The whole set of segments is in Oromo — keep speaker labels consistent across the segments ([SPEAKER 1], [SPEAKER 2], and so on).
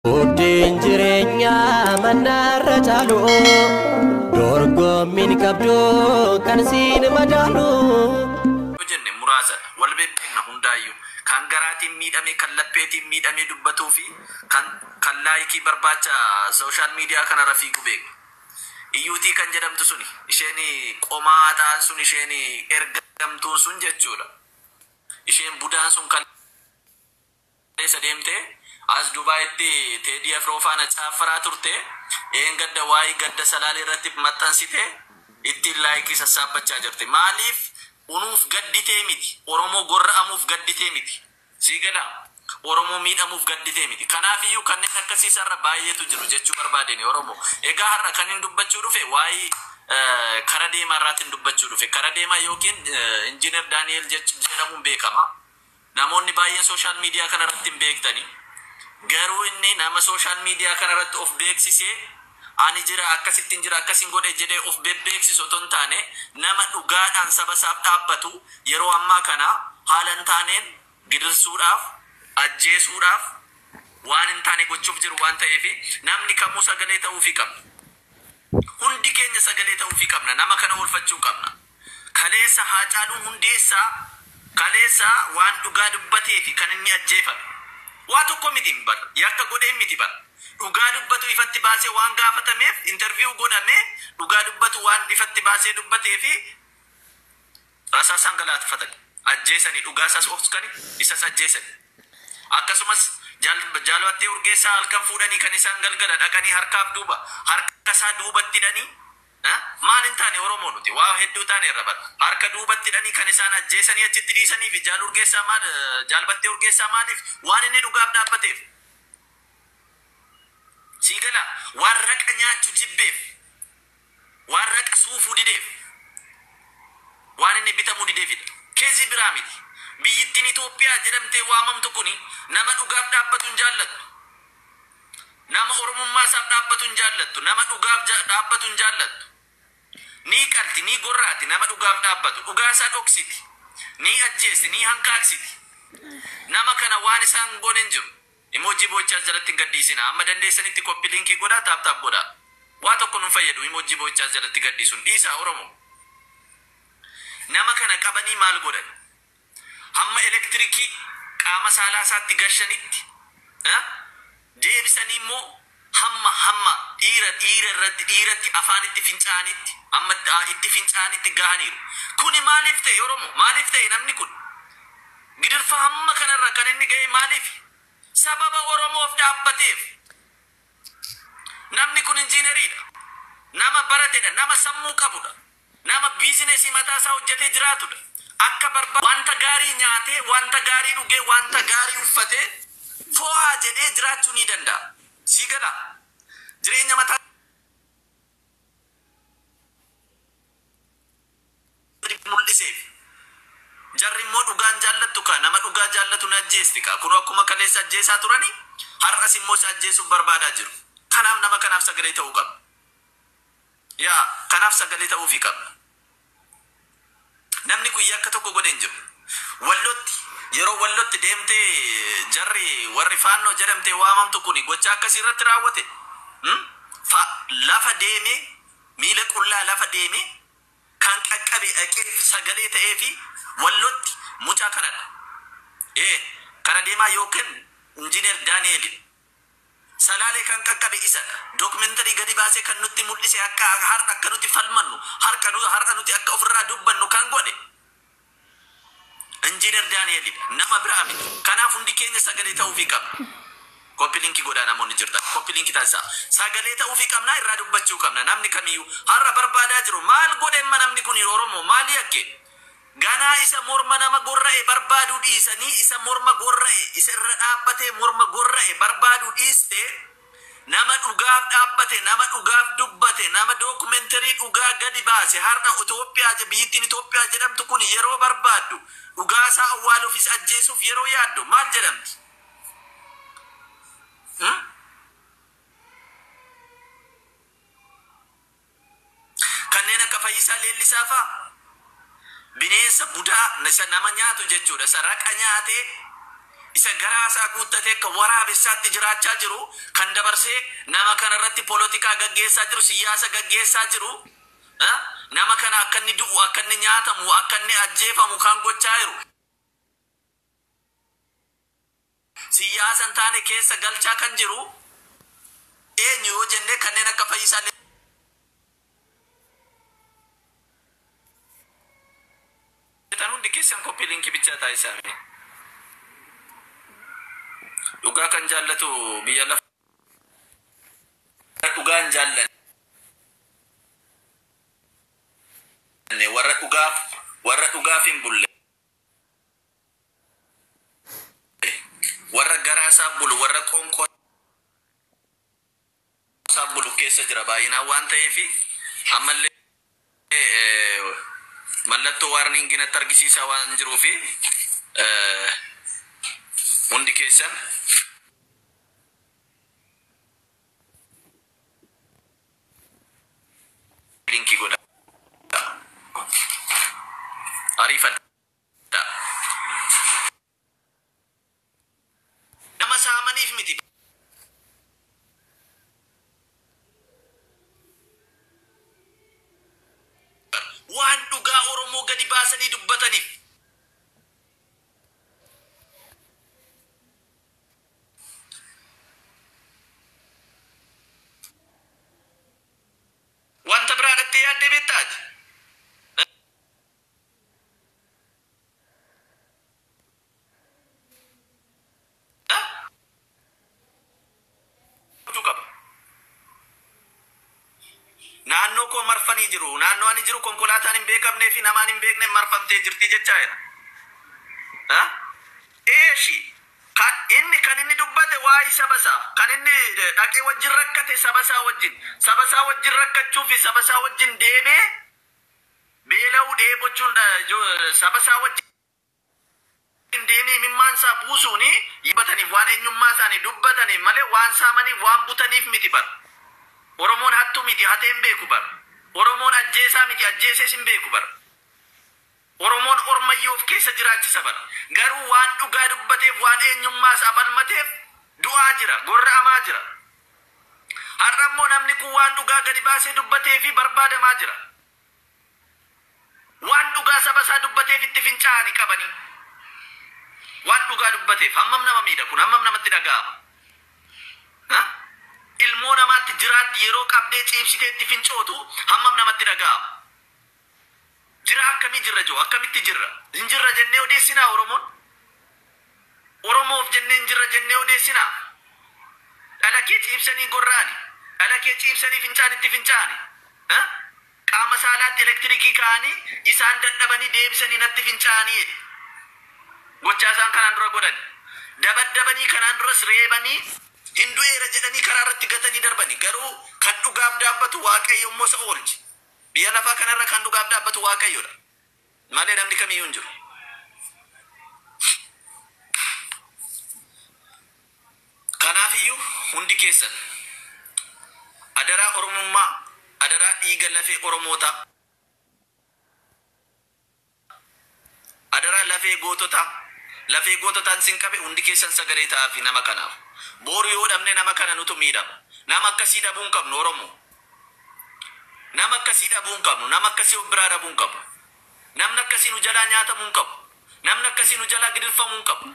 [SPEAKER 1] Udin jirenya manarra jalu dorgo min kabdo kan sin madalu
[SPEAKER 2] jenne murasa wal beekna hundaayu kan garaatiin miidhame kan lappeetiin miidhame dubbatu fi kan laayikii barbaacha social media kana rafiiqu beek iyuutii kan jedhamtu suni isheen qomaadhaan sun isheen ergamtuu sun jechuudha isheen budaan sun kan isa deemte as Dubaiitti Teddy Afro faana caafaraa turte gadda waa'ee gadda salaalee irratti maxxansite itti laayikii sassaabachaa jirte maaliif unuuf gadditee miti Oromoo gorra'amuuf gadditee miti siigala Oromoo miidhamuuf gadditee miti kanaaf iyyuu kanneen akkasiisarra baay'eetu jiru jechuu barbaadeni Oromoo egaa har'a kan hin dubbachuu dhufe waa'ee kara deemaa irratti dubbachuu dhufe kara deemaa yookiin injiinar Daani'el jedhamuun beekama namoonni baay'een social media kana irratti hin beektani garuu inni nama social media kana irratti of beeksisee ani jira akkasittiin jira akkasin godhe jedhee of beeksisu otoo hin taane nama dhugaadhaan saba isaaf dhaabbatu yeroo ammaa kana haalan taaneen gidirsuudhaaf ajjeesuudhaaf waan hin taane gochuuf jiru waan ta'eef namni kamuu sagalee ta'uufii qabna hundi keenya sagalee ta'uufii qabna nama kana oolfachuu qabna kaleessa Haacaaluun Hundeessaa kaleessa waan dhugaa dubbatee fi kan inni ajjeefame waa tokko miti bar yakka godhee miti bar dhugaa dubbatu ifatti baasee waan gaafatameef interview godhame dhugaa dubbatu waan ifatti baasee dubbatee fi rasaasaan galaatfatan ajjeesanii dhugaa isaas ofskani isas ajjeesanii akkasumas jaalwattee Urgeessaa halkan fuudhanii kan isaan galgala dhaqanii harkaaf duuba harka isaa duubatti hidhanii maal hin taane Oromoo nuti waa hedduu taane irra bar harka duubatti hidhanii kan isaan ajjeesanii achitti dhiisanii fi jaalwattee Urgeessaa maaliif waan inni dhugaaf dhaabbateef siigala waan raqa nyaachuu jibbeef waan raqa suufuu dideef waan inni bitamuu dideefidha keezii biraa miti biyyittiin Itoophiyaa jedhamtee waamamtu kuni nama dhugaaf dhaabbatu hin jaallattu nama Oromummaa isaaf dhaabbatu hin jaallattu nama dhugaaf dhaabbatu hin jaallattu ni qalti ni gorraati nama dhugaaf dhaabbatu dhugaa isaa dhoksiti ni ajjeesti ni hankaaksiti nama kana waan isaan goonen jiru emoji bochaa jalatti gaddiisina amma dandeessanitti koppi linkii godhaa taap godhaa waa tokko nun fayyadu emoji bochaa jalatti gaddiisuun dhiisaa Oromoo nama kana qabanii maal godhan hamma elektirikii qaama saalaa isaatti gashanitti deebisanii immoo hamma dhiiratti afaanitti fincaanitti amma itti fincaanitti gahaniiru kuni maaliif ta'e Oromoo maaliif ta'e namni kun gidirfa hamma kanarra kan inni ga'e maaliif sababa Oromoof dhaabbateef namni kun injiineriidha nama baratedha nama sammuu qabudha nama biizinesii mataa isaa hojjetee jiraatudha akka barbaadu wanta gaarii nyaatee wanta gaarii dhugee wanta gaarii uffatee fo'aa jedhee jiraachuu ni danda'a siigala jireenya mataa mul'iseef jarri immoo dhugaan jaallattu ka nama dhugaa jaallatu na ajjeesti ka kun akkuma kaleessa ajjeesaa turani har'as immoo si ajjeesuuf barbaadaa jiru kanaaf nama kanaaf sagalee ta'uu qabna kanaaf sagalee ta'uufii qabna namni kun yakka tokko godhen jiru yeroo wallotti deemtee jarri warri faannoo jedhamtee waamamtu kuni gocha akkasii irratti raawwate lafa deeme miila qullaa lafa deeme kan qaqqabe aqeef sagalee ta'ee fi wallotti mucaa kanadha kana deemaa yookiin injiinar Daani'el salaalee kan qaqqabe isa dookumentarii gadi baasee kan nutti mul'ise akka nuti falmannu har'a nuti akka ofirraa dubbannu kan godhe injiinar Daani'el nama biraa miti kanaaf hundi keenya sagalee ta'uufii qabna koppi linkii godhaa namoonni jirtan koppi linkii taasisaa sagalee ta'uufii qabnaa irraa dubbachuu qabna namni kamiyyuu har'a barbaadaa jiru maal godhemma namni kun Oromoo maali yakke ganaa isa morma nama gorra'e barbaaduu dhiisanii isa morma gorra'e isa irra dhaabbatee morma gorra'e barbaaduu dhiiste nama dhugaaf dhaabbate nama dhugaaf dubbate nama dookumentarii dhugaa gadi baase har'a biyyittiin Itoophiyaa jedhamtu kun yeroo barbaaddu dhugaa isaa awwaaluuf isa ajjeesuuf yeroo yaaddu maal jedhamti kanneen akka Fayyisaa Leellisaa fa'aa bineensa budaa nama nyaatu jechuudha isa raqa nyaatee isa garaasaa guuttatee akka waraabessaatti jiraachaa jiru kan dabarsee nama kanarratti poolitikaa gaggeessaa jiru siyaasa gaggeessaa jiru nama kana akka inni du'u akka inni nyaatamu akka inni ajjeefamu kan gochaa jiru siyaasa hin taane keessa galchaa kan jiru eenyu yoo jennee kanneen akka Fayyisaa Leellisaan hundi keessan koppii linkii bichaa taasisaa dhugaa kan jaallatu biyya lafa dhugaan jaallanne warra dhugaaf hin bulle warra garaasaa bulu warra qoonqoo isaa bulu keessa jira baay'inaan waan ta'eef ammallee mallattoo waarniinginatti argisiisaa waan jiruufi hundi keessan linki goda ariifadha nama saamaniif miti waan dhugaa Oromoo gadi baasanii dubbataniif wanta biraadhattee yaaddee beektaati naannoo koo marfanii jiru naannoo ani jiru konkolaataan hin beekamnee fi namaan hin beekne marfamtee jirti jechaa jira eeshi kan inni dubbate waa isa basaa kan inni dhaqee wajjin rakkate sabasaa wajjin rakkachuu fi sabasaa wajjin deemee beela'uu dheebochuun sabasaa wajjin deemee mimmaan isaa buusuuni yibbataniif waan eenyummaa isaanii dubbataniif malee waan saamaniif waan butaniif miti bar Oromoon hattuu miti hatee hin beeku bar Oromoon ajjeesaa miti ajjeesees hin beeku bar Oromoon ormayyoof keessa jiraachisa bar garuu waan dhugaa dubbateef waan eenyummaa isaa falmateef du'aa jira gorra'amaa jira har'a immoo namni kun waan dhugaa gadi baasee dubbatee fi barbaadamaa jira waan dhugaa saba isaa dubbateef itti fincaa'anii qabanii waan dhugaa dubbateef hammam nama miidha kun hammam namatti dhaga'ama ilmoo namaatti jiraatti yeroo qabdee ciibsitee itti fincootu hammam namatti dhaga'ama jira akkamii jirra joo akkamitti jirra hin jirra jennee odeessinaa Oromoof jennee hin jirra jennee odeessinaa dhala kee ciibsanii gorraani dhala kee ciibsanii fincaanitti fincaani qaama saalaatti elektirikii ka'anii isaan dadhabanii deebisanii natti fincaanii gochaa isaan kanaan dura godhan dabaddabanii kanaan duras reebanii hindu'eera jedhanii karaa irratti gatanii darbanii garuu kan dhugaaf dhaabbatu Waaqayyo immoo isa oolchi biyya lafaa kanarra kan dhugaaf dhaabbatu Waaqayyodha malee namni kamiyyuu hin jiru kanaafiyyuu hundi keessan adaraa Oromummaa adaraa dhiiga lafee Oromoota adaraa lafee goototaan sin qabe hundi keessan sagalee ta'aa fi nama kanaaf boru yoo dhabne nama kana nutu miidhama nama akkasii dhabuu hin qabnu Oromoo nama akkasii dhabuu hin qabnu nama akkasii of biraa dhabuu hin qabnu namni akkasii nu jalaa nyaatamuu hin qabu namni akkasii nu jalaa gidirfamuu hin qabu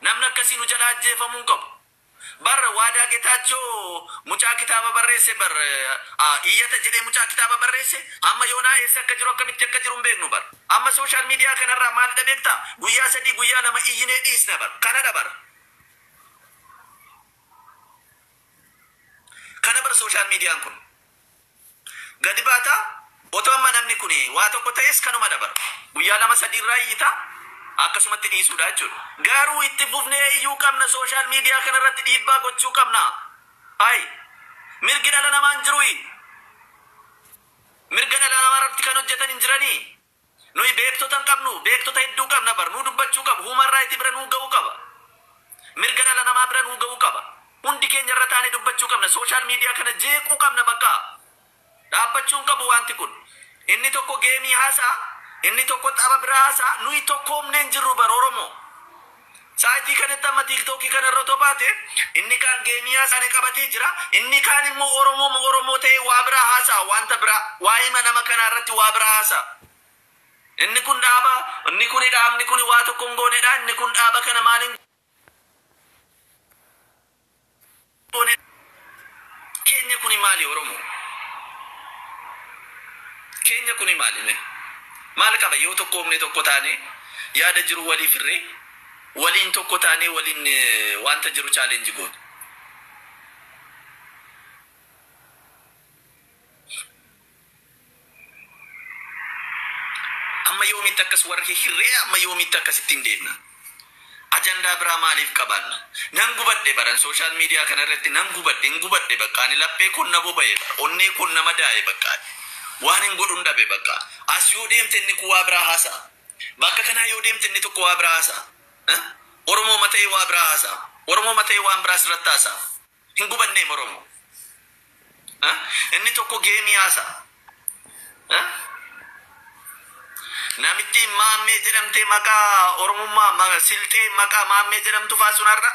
[SPEAKER 2] namni akkasii nu jalaa ajjeefamuu hin qabu barra waadaa Getaachoo mucaa kitaaba barreesse barra iyyata jedhee mucaa kitaaba barreesse amma yoonaa eessa akka jiru akkamitti akka jiru hin beeknu barra amma sooshaal miidiyaa kanarraa maalidha beektaa guyyaa 3 guyyaa 2 iyyinee dhiisna barra kanadha barra kana bar social media kun gadi baata otoo amma namni kun waa tokko ta'es kanuma dabar guyyaa 2-3 irraa iyyita akkasumatti dhiisuudha jechuudha garuu itti fufnee iyyuu qabna social media kana irratti dhiibbaa gochuu qabna ay mirgi dhala namaa hin jiru mirga dhala namaa irratti kan hojjetan hin jiranii nuyi beektota hin qabnu beektota hedduu qabna bar nuu dubbachuu qabu human right bira nuu ga'uu qaba mirga dhala namaa bira nuu ga'uu qaba hundi keenya irra taanee dubbachuu qabna social media kana jeequu qabna bakka dhaabbachuu qabu wanti kun inni tokko geemii haasaa inni tokko tapha biraa haasaa nuyi tokkoomnee hin jirru bar Oromoo Sa'aatii kanatti amma tiiktookii kanarra otoo baate inni kaan geemiyaa isaanii qabatee jira. Inni kaan immoo Oromoo ta'ee waa biraa haasa'a wanta biraa waa'ee nama kanaa irratti waa biraa haasa'a. Inni kun dhaaba, inni kun dhaabni kun waa tokko hin goonedha. Inni kun dhaaba kana maaliin goone? Keenya kuni maali Oromoo? Keenya kuni maali? Maal qaba yoo tokko humne tokko taane yaada jiru walii firree waliin tokko taane waliin wanta jiru challenge goot. Amma yoomitti akkas warri hirree amma yoomitti akkasittiin deemna. Ajandaa biraa maaliif qabaanna? Nan gubadhe baran social media kana irratti nan gubadhe bakka ani laphee kun na boba'e onnee kun nama daa'e bakka waan hin godhun dhabe bakka as yoo deemte inni kun waa biraa haasa'a. Bakka kanaa yoo deemte inni tokko waa biraa haasa'a. Oromoo mata'ee waa biraa haasa'a. Oromoo mata'ee waan biraa sirratti haasa'a. Hin gubanne Oromoo. Inni tokko geemii haasa'a. Namitti maammee jedhamtee maqaa Oromummaa silxee maqaa maammee jedhamtu faasunarra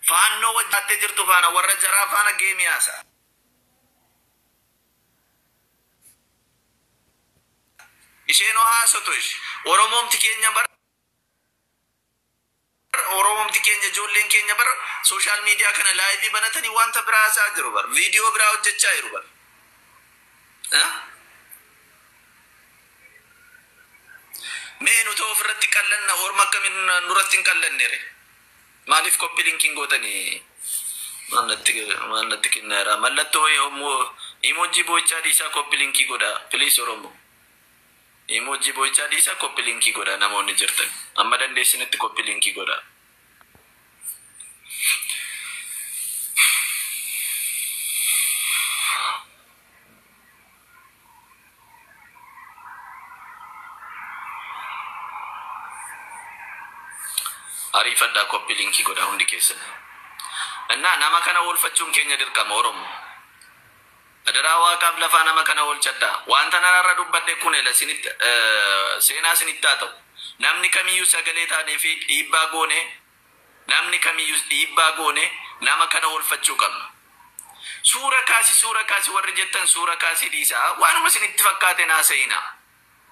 [SPEAKER 2] faannoo wajjaattee jirtu faana warra jaraa faana geemii haasa'a. Isheenoo haasotu Oromomti keenya bar Oromomti keenya ijoolleen keenya bar social media kana live banatanii wanta biraa haasaa jiru bar viidiyoo biraa hojjechaa jiru bar. Mee nuti ofirratti qallanna orma akkamiin nurratti hin qallannere? Maaliif copy linking gootanii? Maalatti kenneera mallattoo emoji bochaa dhiisaa copy linkii godha please Oromoo. Emoji bochaa dhiisaa copy linkii godha namoonni jirtan amma dandeessinitti copy linkii godha. Arifaddaa copy linkii godha hundi keessan. Nama kana oolfachuun keenya dirqama Oromoo. Adaraa waaqaaf lafaa nama kana oolchadhaa. Wanta narra dubbadhe kun ela seenaa sinittaa ta'u. Namni kamiyyuu sagalee taanee fi dhiibbaa goone nama kana oolfachuu qabna. Suura kaasi warri jettan suura kaasi dhiisaa waanuma sinitti fakkaate naasa'inaa.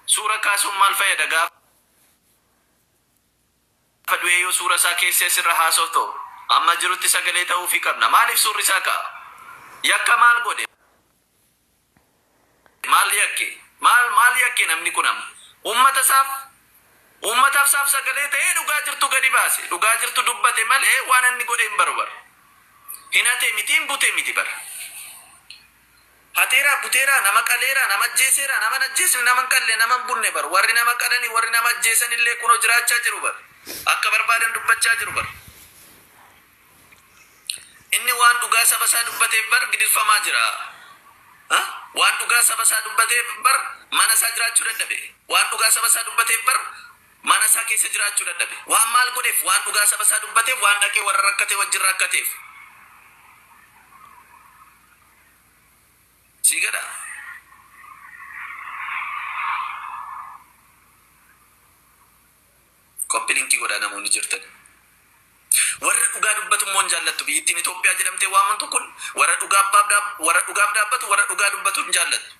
[SPEAKER 2] Suura kaasuun maal fayyada gaafa fadwee yoo suura isaa keessee sirra haasofto amma jirutti sagalee ta'uu fi qabna. Maaliif suurri isaa ka'a? Yakka maal godhe? Maal yakke namni kun amma ummataaf saaf sagalee ta'ee dhugaa jirtu gadi baase dhugaa jirtu dubbate malee waan inni godhe hin barbaadu. Hinate mitiin bute miti bara. Hateera buteera nama qaleera nama ajjeeseera nama najjeesni nama qalle nama bunne bar warri nama qalani warri nama ajjeesan illee kunoo jiraachaa jiru bar akka barbaadan dubbachaa jiru bar. Inni waan dhugaa saba isaa dubbateef bar gidirfamaa jira. Waan dhugaa saba isaa dubbateef bar mana isaa jiraachuu dadhabe. Waan dhugaa saba isaa dubbateef bar mana isaa keessa jiraachuu dadhabe. Waan maal godheef waan dhugaa saba isaa dubbateef waan dhaqee warra rakkate wajjin rakkateef. Sigada. Copy linkii godha namoonni jirtan. Warra dhugaa dubbatu immoo hin jaallattu. Biyyattiin Itoophiyaa jedhamtee waamantu kun warra dhugaaf dhaabbatu warra dhugaa dubbatu hin jaallattu.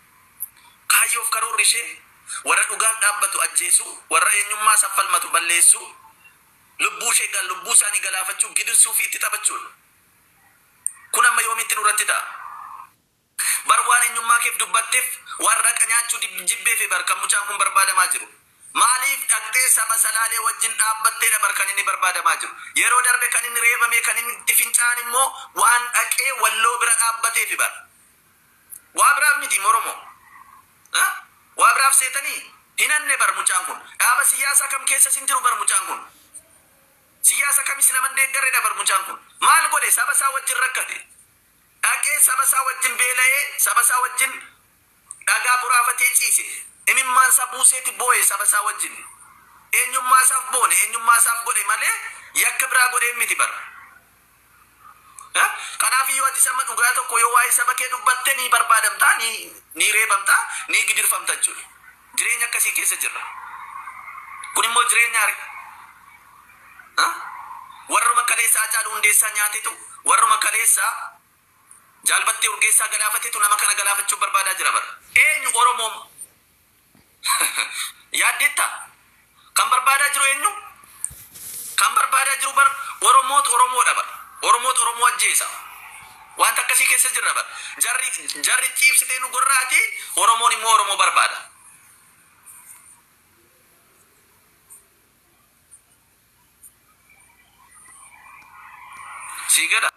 [SPEAKER 2] Kaayyoof karoorri ishee warra dhugaaf dhaabbatu ajjeesu warra eenyummaa saffalmatu balleessu lubbuu isaanii galaafachuu gidirsuu fi itti taphachuudha. Kun amma yoomitti nurratti ta'a? Bar waan eenyummaa keef dubbatteef warra nyaachuu jibbee fi bar kan mucaan kun barbaadamaa jiru. Maaliif dhaqxee saba salaalee wajjin dhaabbattee bar kan inni barbaadamaa jiru? Yeroo darbe kan inni reebame kan inni itti fincaan immoo waan dhaqee walloo bira dhaabbateefi bar. Waa biraaf miti Oromoo. Waa biraaf seetanii hinanne bar mucaan kun. Dhaaba siyaasaa kam keessa sin jiru bar mucaan kun. Siyaasa kamis naman deeggarreedha bar mucaan kun. Maal godhe saba isaa wajjin rakkate. Dhaqee saba isaa wajjin beela'ee saba isaa wajjin dhagaa buraafatee ciise. Imimmaan isaa buuseeti boo'e saba isaa wajjin. Eenyummaa isaaf boone eenyummaa isaaf godhe malee yakka biraa godhee miti bara. Kanaaf yoo ati sama dhugaa tokko yoo waa'ee saba kee dubbatte ni barbaadamtaa ni reebamtaa ni gidirfamta jechuudha. Jireenya akkasii keessa jirra. Kun immoo jireenya warruma kaleessaa caalu hundeessaa nyaatetu warruma kaleessaa jaalbattee urgeessaa galaafatetu nama kana galaafachuu barbaadaa jira bara. Eenyu Oromoom yaaddetta kan barbaadaa jiru eenyu? Kan barbaadaa jiru bar Oromoodha bara. Oromoo ajjeesa. Wanta akkasii keessa jirra bara. Jarri ciibsitee nu gorraati, Oromoon immoo Oromoo barbaada. Sigada.